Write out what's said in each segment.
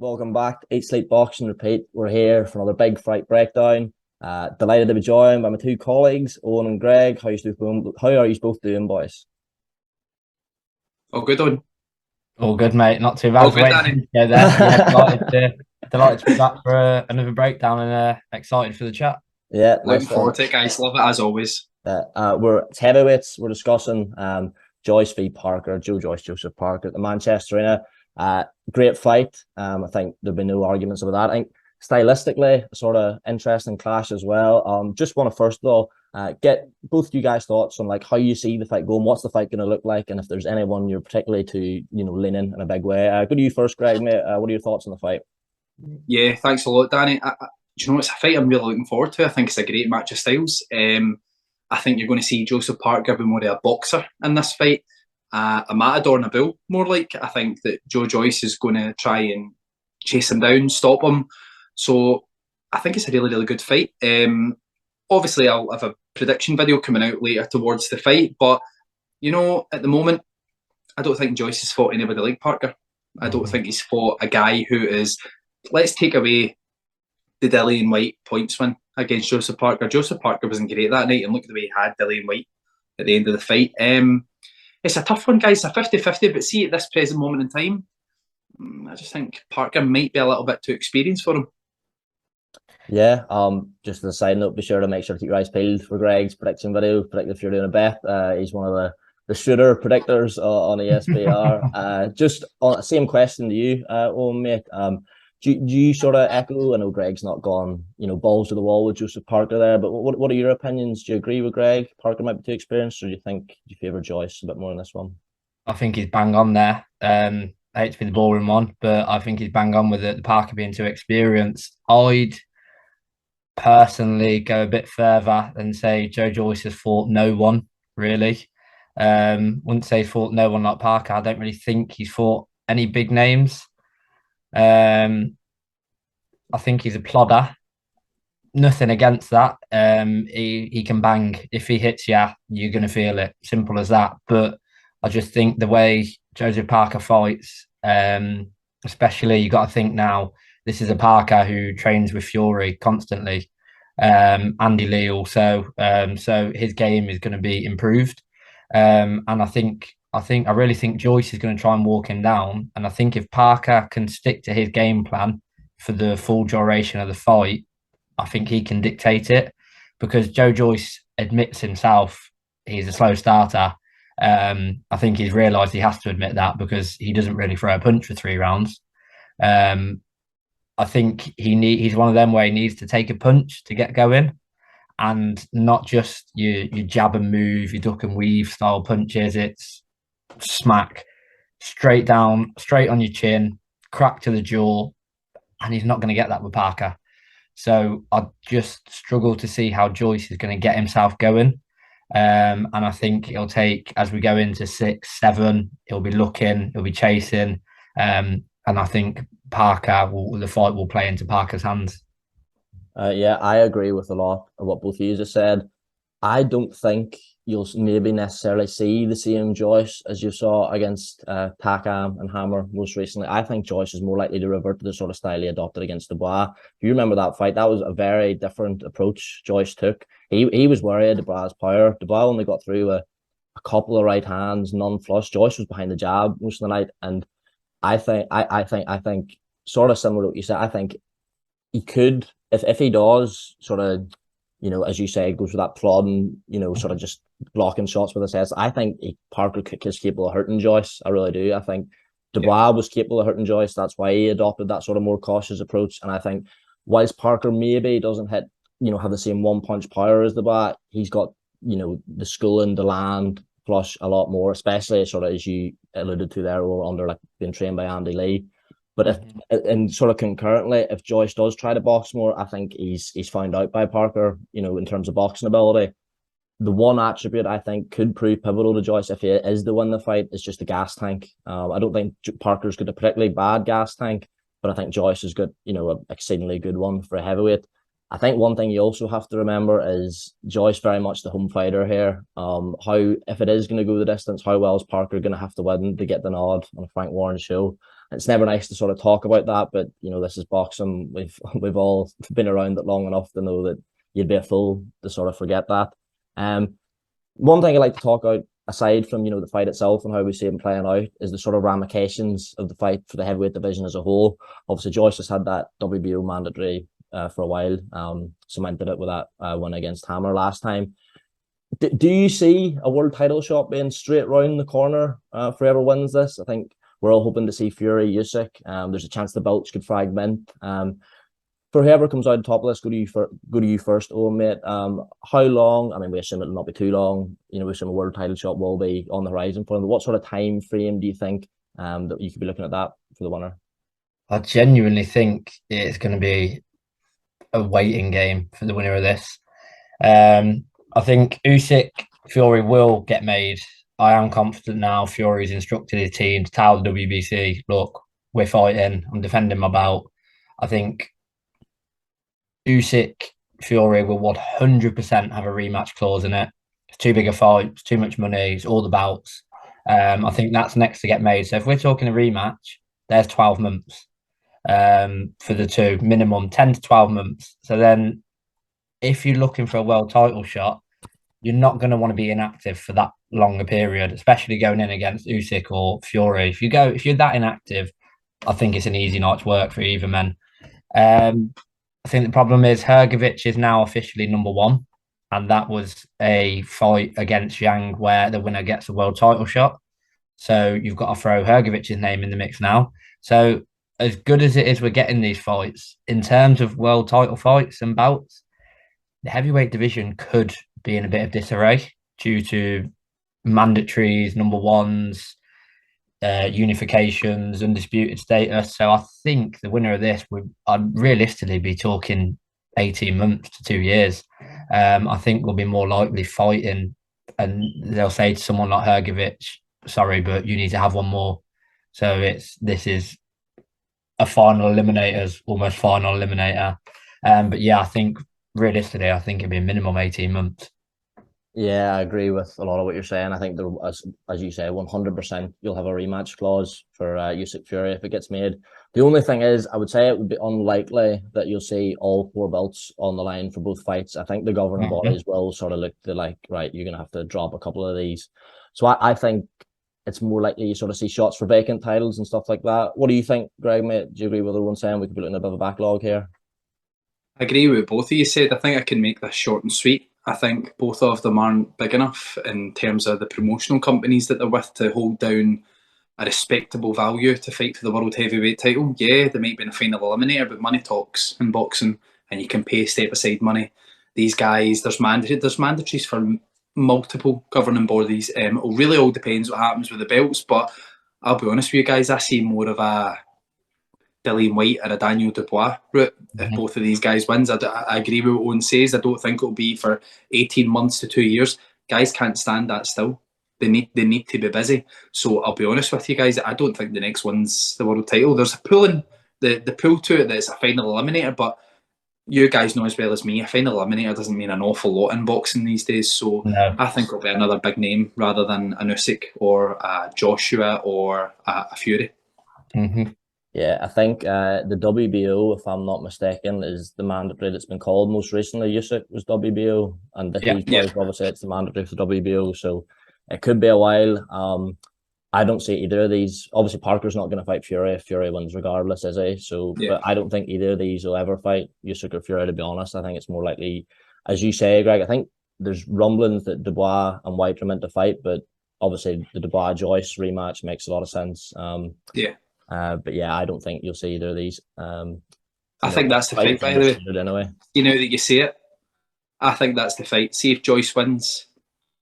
Welcome back to Eat, Sleep, Box and Repeat. We're here for another big fight breakdown. Delighted to be joined by my two colleagues, Owen and Greg. How are you both doing, boys? Oh, good on. All good, mate. Not too bad. I Oh, was good, waiting for Danny. you to go there. Yeah, delighted to be back for another breakdown and excited for the chat. Yeah, Looking nice one. forward to it, guys. Love it as always. It's heavyweights. We're discussing Joyce v Parker, Joseph Parker at the Manchester Arena. Great fight. I think there'll be no arguments about that. I think stylistically, a sort of interesting clash as well. Just want to first though get both of you guys' thoughts on like how you see the fight going. What's the fight going to look like, and if there's anyone you're particularly to lean in a big way. Go to you first, Greg. Mate. What are your thoughts on the fight? Yeah, thanks a lot, Danny. Do you know, it's a fight I'm really looking forward to. I think it's a great match of styles. I think you're going to see Joseph Parker be more of a boxer in this fight. A matador and a bull, more like. I think that Joe Joyce is going to try and chase him down, stop him. So I think it's a really, really good fight. Obviously, I'll have a prediction video coming out later towards the fight, but at the moment, I don't think Joyce has fought anybody like Parker. I don't think he's fought a guy who is. Let's take away the Dillian White points win against Joseph Parker. Joseph Parker wasn't great that night, and look at the way he had Dillian White at the end of the fight. It's a tough one, guys. A 50-50, but see, at this present moment in time, I just think Parker might be a little bit too experienced for him. Yeah, just as a side note, be sure to make sure to keep your eyes peeled for Greg's prediction video. Predict if you're doing a bet. He's one of the shooter predictors on ESPR. Just on the same question to you, Owen, mate. Do you sort of echo? I know Greg's not gone, balls to the wall with Joseph Parker there, but what are your opinions? Do you agree with Greg? Parker might be too experienced, or do you think you favour Joyce a bit more in this one? I think he's bang on there. I hate to be the boring one, but I think he's bang on with it. The Parker being too experienced. I'd personally go a bit further and say Joe Joyce has fought no one, really. Wouldn't say he's fought no one like Parker. I don't really think he's fought any big names. I think he's a plodder. Nothing against that. He can bang. If he hits you, you're gonna feel it. Simple as that. But I just think the way Joseph Parker fights, especially you got to think now. This is a Parker who trains with Fury constantly. Andy Lee also. So his game is going to be improved. And I really think Joyce is going to try and walk him down. And I think if Parker can stick to his game plan for the full duration of the fight, I think he can dictate it, because Joe Joyce admits himself he's a slow starter. I think he's realised he has to admit that because he doesn't really throw a punch for 3 rounds. I think he's one of them where he needs to take a punch to get going, and not just your jab and move, your duck and weave style punches. It's smack, straight down, straight on your chin, crack to the jaw, and he's not going to get that with Parker. So I just struggle to see how Joyce is going to get himself going. And I think it'll take, as we go into 6, 7, he'll be looking, he'll be chasing. And I think the fight will play into Parker's hands. Yeah, I agree with a lot of what both of you just said. I don't think you'll maybe necessarily see the same Joyce as you saw against Takam and Hammer most recently. I think Joyce is more likely to revert to the sort of style he adopted against Dubois. If you remember that fight, that was a very different approach Joyce took. He was worried Dubois' power. Dubois only got through a couple of right hands, none flush. Joyce was behind the jab most of the night, and I think sort of similar to what you said. I think he could, if he does sort of, as you say, goes with that plodding, sort of just blocking shots with his head. I think Parker is capable of hurting Joyce. I really do. I think Dubois was capable of hurting Joyce. That's why he adopted that sort of more cautious approach. And I think whilst Parker maybe doesn't have the same one punch power as Dubois, he's got, the schooling, the land flush a lot more, especially sort of as you alluded to there, or under like being trained by Andy Lee. But and sort of concurrently, if Joyce does try to box more, I think he's found out by Parker, in terms of boxing ability. The one attribute I think could prove pivotal to Joyce if he is to win the fight is just the gas tank. I don't think Parker's got a particularly bad gas tank, but I think Joyce has got, an exceedingly good one for a heavyweight. I think one thing you also have to remember is Joyce very much the home fighter here. How, if it is going to go the distance, how well is Parker going to have to win to get the nod on a Frank Warren show? It's never nice to sort of talk about that, but this is boxing. We've all been around it long enough to know that you'd be a fool to sort of forget that. One thing I like to talk about, aside from the fight itself and how we see him playing out, is the sort of ramifications of the fight for the heavyweight division as a whole. Obviously, Joyce has had that WBO mandatory for a while, cemented it with that win against Hammer last time. Do you see a world title shot being straight round the corner for whoever wins this? I think we're all hoping to see Fury, Usyk. There's a chance the belts could fragment. For whoever comes out on top of this, go to you first, Owen, mate. How long? I mean, we assume it'll not be too long. We assume a world title shot will be on the horizon for him. But what sort of time frame do you think that you could be looking at that for the winner? I genuinely think it's going to be a waiting game for the winner of this. I think Usyk Fury will get made. I am confident now. Fury's instructed his team to tell the WBC, look, we're fighting. I'm defending my belt. I think Usyk Fury will 100% have a rematch clause in it. It's too big a fight. It's too much money. It's all the belts. I think that's next to get made. So if we're talking a rematch, there's 12 months for the two, minimum 10 to 12 months. So then if you're looking for a world title shot, you're not going to want to be inactive for that longer period, especially going in against Usyk or Fury. If you're that inactive, I think it's an easy night's work for either men. I think the problem is Hrgovic is now officially number one, and that was a fight against Yang where the winner gets a world title shot. So you've got to throw Hrgovic's name in the mix now. So as good as it is we're getting these fights, in terms of world title fights and bouts, the heavyweight division could be in a bit of disarray due to mandatories, number ones, unifications, undisputed status. So I think the winner of this I'd realistically be talking 18 months to 2 years. I think we'll be more likely fighting, and they'll say to someone like Hrgovic, sorry, but you need to have one more. So this is a final eliminators, almost final eliminator. But yeah, I think realistically, I think it'd be a minimum 18 months. Yeah, I agree with a lot of what you're saying. I think there, as you say, 100% you'll have a rematch clause for Usyk Fury if it gets made. The only thing is, I would say it would be unlikely that you'll see all 4 belts on the line for both fights. I think the governing bodies will sort of look to like, right, you're going to have to drop a couple of these. So I think it's more likely you sort of see shots for vacant titles and stuff like that. What do you think, Greg, mate? Do you agree with everyone saying we could be looking at a bit of a backlog here? I agree with both of you said. I think I can make this short and sweet. I think both of them aren't big enough in terms of the promotional companies that they're with to hold down a respectable value to fight for the world heavyweight title. Yeah, they might be in a final eliminator, but money talks in boxing, and you can pay step aside money. These guys, there's mandatories for multiple governing bodies. It really all depends what happens with the belts, but I'll be honest with you guys, I see more of a Dillian White or a Daniel Dubois route if both of these guys wins. I agree with what Owen says. I don't think it'll be for 18 months to 2 years. Guys can't stand that still. They need to be busy. So I'll be honest with you guys, I don't think the next one's the world title. There's a pull in the pull to it that it's a final eliminator, but you guys know as well as me, a final eliminator doesn't mean an awful lot in boxing these days. So No. I think it'll be another big name rather than a Usyk or a Joshua or a Fury. Yeah, I think the WBO, if I'm not mistaken, is the mandatory that's been called most recently. Usyk was WBO, and obviously it's the mandatory for the WBO, so it could be a while. I don't see either of these. Obviously, Parker's not going to fight Fury if Fury wins regardless, is he? So, but I don't think either of these will ever fight Usyk or Fury, to be honest. I think it's more likely, as you say, Greg, I think there's rumblings that Dubois and White are meant to fight, but obviously the Dubois-Joyce rematch makes a lot of sense. But yeah, I don't think you'll see either of these. I think that's the fight, by the way. Anyway. You know that you see it. I think that's the fight. See if Joyce wins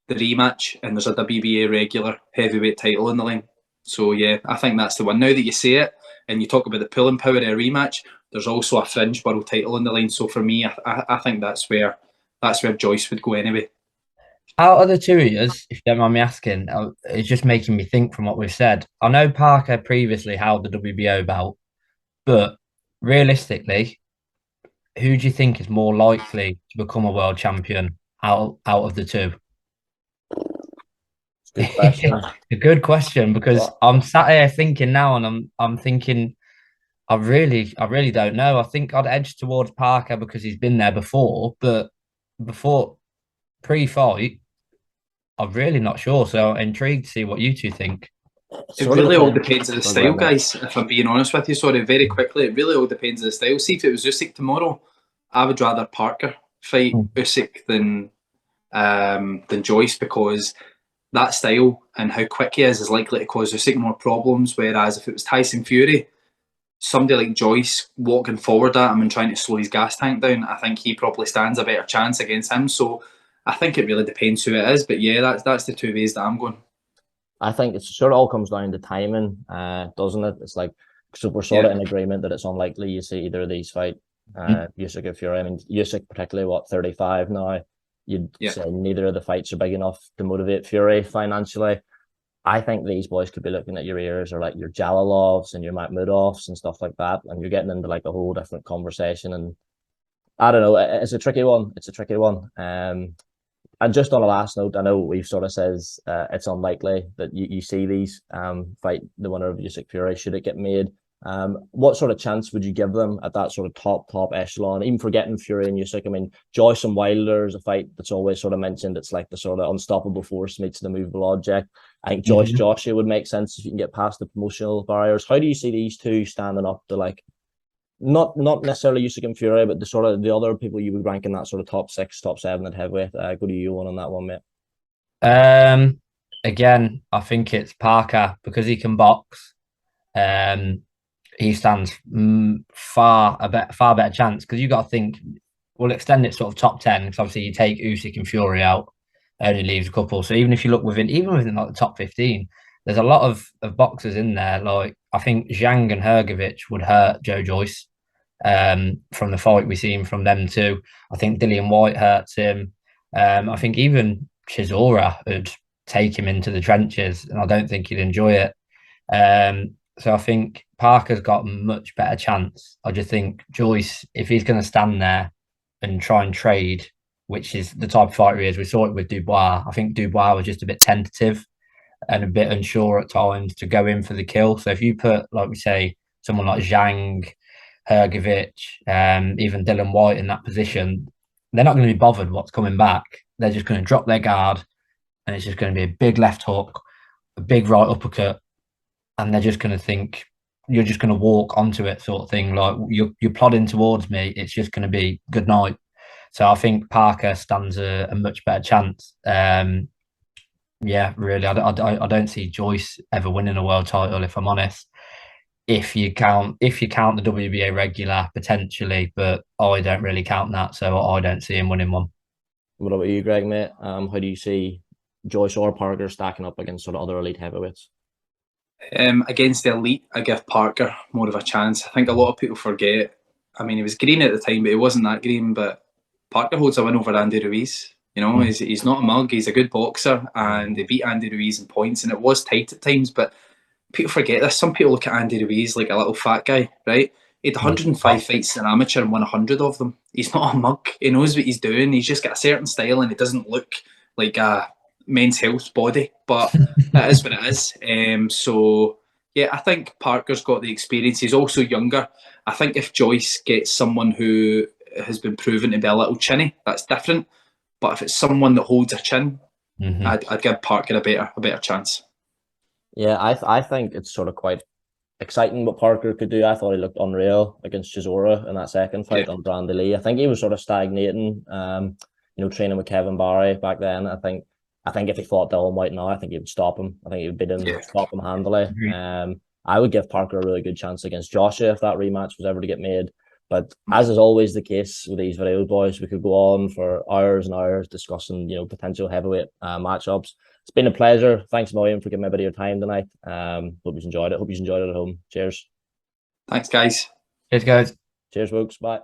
the rematch and there's a WBA regular heavyweight title in the line. So yeah, I think that's the one. Now that you see it and you talk about the pulling power of a rematch, there's also a fringe world title in the line. So for me, I think that's where Joyce would go anyway. Out of the two of us, if you don't mind me asking, it's just making me think from what we've said. I know Parker previously held the WBO belt, but realistically, who do you think is more likely to become a world champion out of the two? It's a Good question. A good question, because Well, I'm sat here thinking now, and I'm thinking I really don't know. I think I'd edge towards Parker because he's been there before, but before pre-fight, I'm really not sure. So I'm intrigued to see what you two think. It sort of really all depends. depends on the Oh, go style, ahead, mate. guys. If I'm being honest with you, sorry, very quickly, it really all depends on the style. See, if it was Usyk tomorrow, I would rather Parker fight Usyk than Joyce, because that style and how quick he is likely to cause Usyk more problems. Whereas if it was Tyson Fury, somebody like Joyce walking forward at him and trying to slow his gas tank down, I think he probably stands a better chance against him. So I think it really depends who it is. But yeah, that's the two ways that I'm going. I think it sort of all comes down to timing, doesn't it? It's like, so we're sort of in agreement that it's unlikely you see either of these fight Usyk and Fury. I mean, Usyk particularly, what, 35 now? You'd say neither of the fights are big enough to motivate Fury financially. I think these boys could be looking at your ears, or like your Jalalovs and your Makhmudovs and stuff like that, and you're getting into like a whole different conversation. And I don't know, it's a tricky one. It's a tricky one. And just on a last note, I know we've sort of says it's unlikely that you see these fight the winner of Usyk Fury should it get made. What sort of chance would you give them at that sort of top echelon, even forgetting Fury and Usyk? I mean, Joyce and Wilder is a fight that's always sort of mentioned. It's like the sort of unstoppable force meets the movable object. I think Joyce Joshua would make sense if you can get past the promotional barriers. How do you see these two standing up to, like, not necessarily Usyk and Fury, but the sort of the other people you would rank in that sort of top 6, top 7 at heavyweight? Go to you on that one, mate. Again, I think it's Parker because he can box. He stands far better chance, because you got to think we'll extend it sort of top 10, because obviously you take Usyk and Fury out, only leaves a couple. So even if you look within like the top 15, there's a lot of boxers in there. Like, I think Zhang and Hrgovic would hurt Joe Joyce from the fight we've seen from them too. I think Dillian White hurts him. I think even Chisora would take him into the trenches, and I don't think he'd enjoy it. So I think Parker's got a much better chance. I just think Joyce, if he's going to stand there and try and trade, which is the type of fighter he is, we saw it with Dubois. I think Dubois was just a bit tentative and a bit unsure at times to go in for the kill. So if you put, like we say, someone like Zhang, Hrgovic, even Dillian White in that position, they're not going to be bothered what's coming back. They're just going to drop their guard, and it's just going to be a big left hook, a big right uppercut, and they're just going to think you're just going to walk onto it, sort of thing. Like, you're plodding towards me, it's just going to be good night. So I think Parker stands a much better chance. Yeah, really, I don't see Joyce ever winning a world title, if I'm honest. If you count the WBA regular, potentially, but I don't really count that, so I don't see him winning one. What about you, Greg, mate? How do you see Joyce or Parker stacking up against sort of other elite heavyweights? Against the elite, I give Parker more of a chance. I think a lot of people forget. I mean, he was green at the time, but he wasn't that green. But Parker holds a win over Andy Ruiz. You know, he's not a mug. He's a good boxer, and they beat Andy Ruiz in points, and it was tight at times. But people forget this. Some people look at Andy Ruiz like a little fat guy, right? He had 105 fights as an amateur and won 100 of them. He's not a mug. He knows what he's doing. He's just got a certain style, and it doesn't look like a men's health body, but it is what it is. So yeah, I think Parker's got the experience. He's also younger. I think if Joyce gets someone who has been proven to be a little chinny, that's different. But if it's someone that holds a chin, I'd give Parker a better chance. Yeah, I think it's sort of quite exciting what Parker could do. I thought he looked unreal against Chisora in that second fight on Brandy Lee. I think he was sort of stagnating, training with Kevin Barry back then. I think if he fought Dillian White now, I think he would stop him. I think he would beat him, stop him handily. I would give Parker a really good chance against Joshua if that rematch was ever to get made. But as is always the case with these video boys, we could go on for hours and hours discussing, potential heavyweight matchups. It's been a pleasure. Thanks a million for giving me a bit of your time tonight. Hope you enjoyed it. Hope you enjoyed it at home. Cheers. Thanks, guys. Cheers, guys. Cheers, folks. Bye.